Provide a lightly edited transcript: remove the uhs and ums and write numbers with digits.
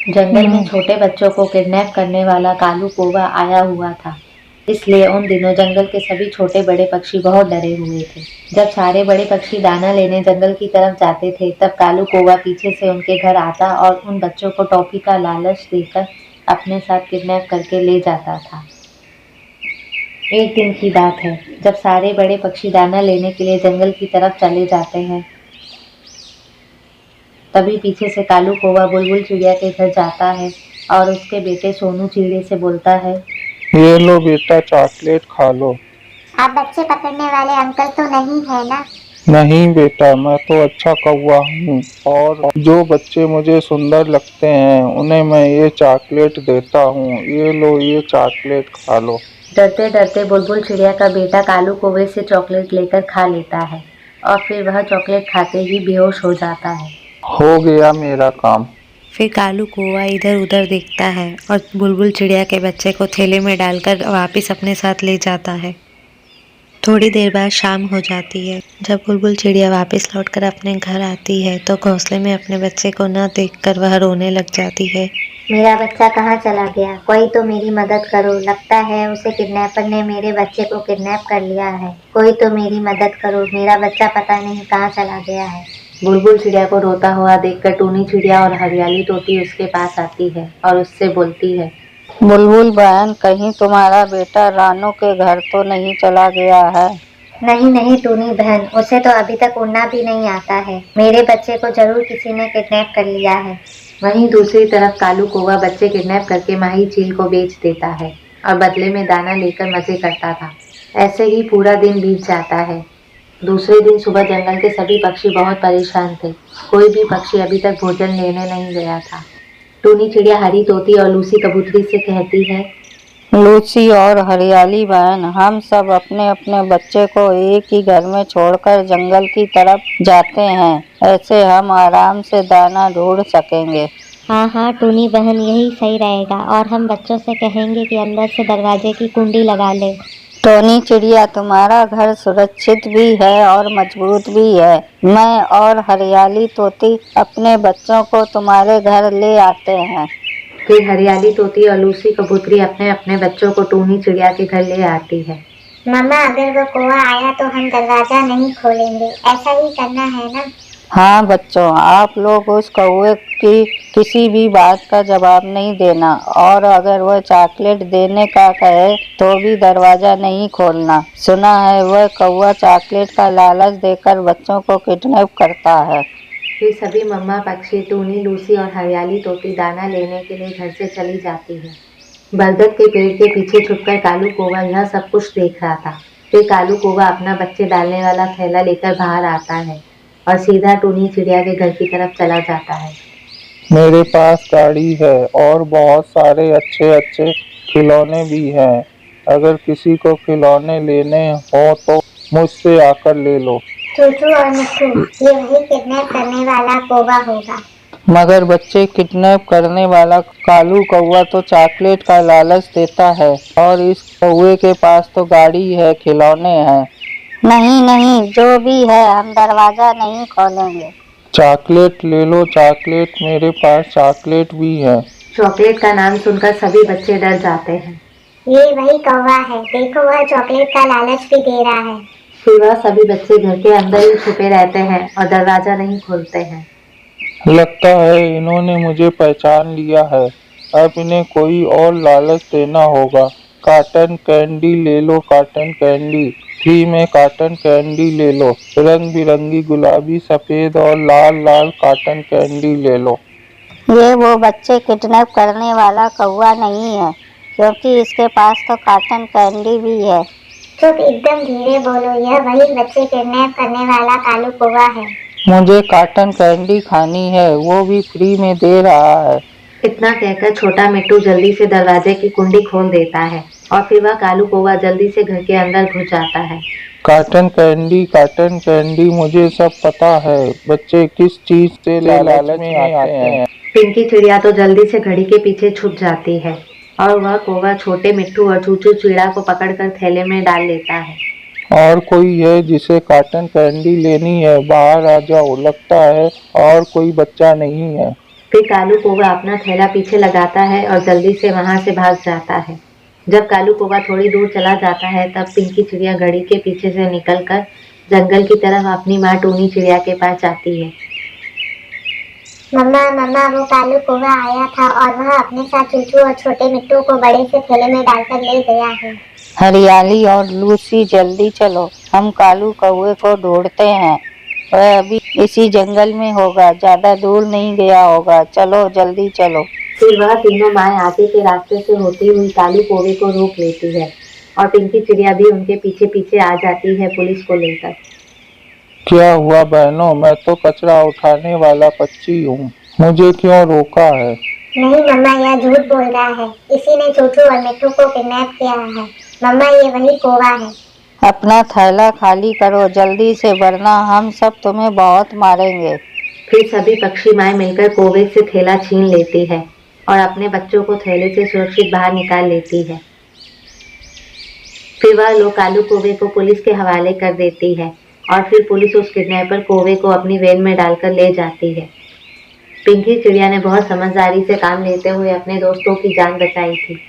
जंगल में छोटे बच्चों को किडनैप करने वाला कालू कौवा आया हुआ था। इसलिए उन दिनों जंगल के सभी छोटे बड़े पक्षी बहुत डरे हुए थे। जब सारे बड़े पक्षी दाना लेने जंगल की तरफ जाते थे, तब कालू कौवा पीछे से उनके घर आता और उन बच्चों को टॉफी का लालच देकर अपने साथ किडनैप करके ले जाता था। एक दिन की बात है, जब सारे बड़े पक्षी दाना लेने के लिए जंगल की तरफ चले जाते हैं, तभी पीछे से कालू कौवा बुलबुल चिड़िया के घर जाता है और उसके बेटे सोनू चिड़िया से बोलता है, ये लो बेटा, चॉकलेट खा लो। आप बच्चे पकड़ने वाले अंकल तो नहीं है ना? नहीं बेटा, मैं तो अच्छा कौवा हूँ और जो बच्चे मुझे सुंदर लगते हैं उन्हें मैं ये चॉकलेट देता हूँ। ये लो, ये चॉकलेट खा लो। डरते डरते बुलबुल चिड़िया का बेटा कालू कौवे से चॉकलेट लेकर खा लेता है और फिर वह चॉकलेट खाते ही बेहोश हो जाता है। हो गया मेरा काम। फिर कालू कौवा इधर उधर देखता है और बुलबुल चिड़िया के बच्चे को थैले में डालकर वापस अपने साथ ले जाता है। थोड़ी देर बाद शाम हो जाती है। जब बुलबुल चिड़िया वापस लौटकर अपने घर आती है तो घोंसले में अपने बच्चे को न देखकर वह रोने लग जाती है। मेरा बच्चा कहाँ चला गया? कोई तो मेरी मदद करो। लगता है उसे किडनैपर ने मेरे बच्चे को किडनैप कर लिया है। कोई तो मेरी मदद करो, मेरा बच्चा पता नहीं कहाँ चला गया है। बुलबुल चिड़िया को रोता हुआ देखकर टूनी चिड़िया और हरियाली तोती उसके पास आती है और उससे बोलती है, बुलबुल बहन, कहीं तुम्हारा बेटा रानू के घर तो नहीं चला गया है? नहीं नहीं टूनी बहन, उसे तो अभी तक उड़ना भी नहीं आता है। मेरे बच्चे को जरूर किसी ने किडनैप कर लिया है। वहीं दूसरी तरफ कालू कौवा बच्चे किडनैप करके माही चील को बेच देता है और बदले में दाना लेकर मजे करता था। ऐसे ही पूरा दिन बीत जाता है। दूसरे दिन सुबह जंगल के सभी पक्षी बहुत परेशान थे। कोई भी पक्षी अभी तक भोजन लेने नहीं गया था। टूनी चिड़िया हरी तोती और लूसी कबूतरी से कहती है, लूसी और हरियाली बहन, हम सब अपने अपने बच्चे को एक ही घर में छोड़कर जंगल की तरफ जाते हैं। ऐसे हम आराम से दाना ढूंढ सकेंगे। हाँ हाँ टूनी बहन, यही सही रहेगा। और हम बच्चों से कहेंगे कि अंदर से दरवाजे की कुंडी लगा ले। टोनी चिड़िया, तुम्हारा घर सुरक्षित भी है और मजबूत भी है। मैं और हरियाली तोती अपने बच्चों को तुम्हारे घर ले आते हैं। फिर हरियाली तोती और लूसी कबूतरी अपने अपने बच्चों को टूनी चिड़िया के घर ले आती है। मम्मा, अगर वो कौवा आया तो हम दरवाजा नहीं खोलेंगे, ऐसा ही करना है ना? हाँ बच्चों, आप लोग उस कौवे की किसी भी बात का जवाब नहीं देना और अगर वह चॉकलेट देने का कहे तो भी दरवाजा नहीं खोलना। सुना है वह कौवा चॉकलेट का लालच देकर बच्चों को किडनैप करता है। फिर सभी मम्मा पक्षी टूनी, लूसी और हरियाली तोती दाना लेने के लिए घर से चली जाती है। बरगद के पेड़ के पीछे छुपकर कालू कौवा यह सब कुछ देख रहा था। फिर कालू कौवा अपना बच्चे डालने वाला थैला लेकर बाहर आता है और सीधा टूनी चिड़िया के घर की तरफ चला जाता है। मेरे पास गाड़ी है और बहुत सारे अच्छे अच्छे खिलौने भी हैं। अगर किसी को खिलौने लेने हो तो मुझसे आकर ले लो। चूचू और मिट्टू, ये वही किडनैप करने वाला कौवा होगा। मगर बच्चे किडनैप करने वाला कालू कौवा तो चॉकलेट का लालच देता है और इस कौवे के पास तो गाड़ी है, खिलौने हैं। नहीं नहीं, जो भी है हम दरवाजा नहीं खोलेंगे। चॉकलेट ले लो, चॉकलेट, मेरे पास चॉकलेट भी है। चॉकलेट का नाम सुनकर सभी बच्चे डर जाते हैं। ये वही कौवा है, देखो वह चॉकलेट का लालच भी दे रहा है। फिर वह सभी बच्चे घर के अंदर ही छुपे रहते हैं और दरवाजा नहीं खोलते हैं। लगता है इन्होंने मुझे पहचान लिया है। अब इन्हें कोई और लालच देना होगा। कॉटन कैंडी ले लो, कॉटन कैंडी फ्री में। कॉटन कैंडी ले लो, रंग बिरंगी गुलाबी, सफेद और लाल लाल कॉटन कैंडी ले लो। ये वो बच्चे किडनैप करने वाला कौवा नहीं है, क्योंकि इसके पास तो कॉटन कैंडी भी है। चुप, एकदम धीरे बोलो, यह वही बच्चे किडनैप करने वाला कालू कौवा है। मुझे कॉटन कैंडी खानी है, वो भी फ्री में दे रहा है। इतना कहकर छोटा मिट्टू जल्दी से दरवाजे की कुंडी खोल देता है और फिर वह कालू कौवा जल्दी से घर के अंदर घुस जाता है। कॉटन कैंडी, मुझे सब पता है। बच्चे किस चीज से लालच में आते हैं। पिंकी चिड़िया तो जल्दी से घड़ी के पीछे छुप जाती है और वह कौवा छोटे मिट्टू और चूचू चिड़ा को पकड़कर थैले में डाल लेता है। और कोई है जिसे कॉटन कैंडी लेनी है? बाहर आ जाओ, लगता है और कोई बच्चा नहीं है। फिर कालू कौवा अपना थैला पीछे लगाता है और जल्दी से वहां से भाग जाता है। जब कालू कौवा थोड़ी दूर चला जाता है तब पिंकी चिड़िया घड़ी के पीछे से निकलकर जंगल की तरफ अपनी माँ टूनी चिड़िया के पास जाती है। मम्मा मम्मा, वो कालू कौवा आया था और वह अपने साथ चूचू और छोटे मिट्टू को बड़े से थैले में डालकर ले गया है। हरियाली और लूसी, जल्दी चलो, हम कालू कौवे को ढूंढते हैं। वह अभी इसी जंगल में होगा, ज्यादा दूर नहीं गया होगा, चलो जल्दी चलो। फिर वह तीनों माएँ आगे के रास्ते से होती हुई कालू कौवे को रोक लेती है और पिंकी चिड़िया भी उनके पीछे पीछे आ जाती है पुलिस को लेकर। क्या हुआ बहनों, मैं तो कचरा उठाने वाला पक्षी हूँ, मुझे क्यों रोका है? नहीं मम्मा, यह झूठ बोल रहा है। इसी ने चूचू और मिट्टू को किडनैप किया है। मम्मा, ये वही कौवा है। अपना थैला खाली करो जल्दी से, वरना हम सब तुम्हें बहुत मारेंगे। फिर सभी पक्षी माएँ मिलकर कौवे से थैला छीन लेती है और अपने बच्चों को थैले से सुरक्षित बाहर निकाल लेती है। फिर वह लोग कालू कौवे को पुलिस के हवाले कर देती है और फिर पुलिस उस किडनैपर कौवे को अपनी वैन में डालकर ले जाती है। पिंकी चिड़िया ने बहुत समझदारी से काम लेते हुए अपने दोस्तों की जान बचाई थी।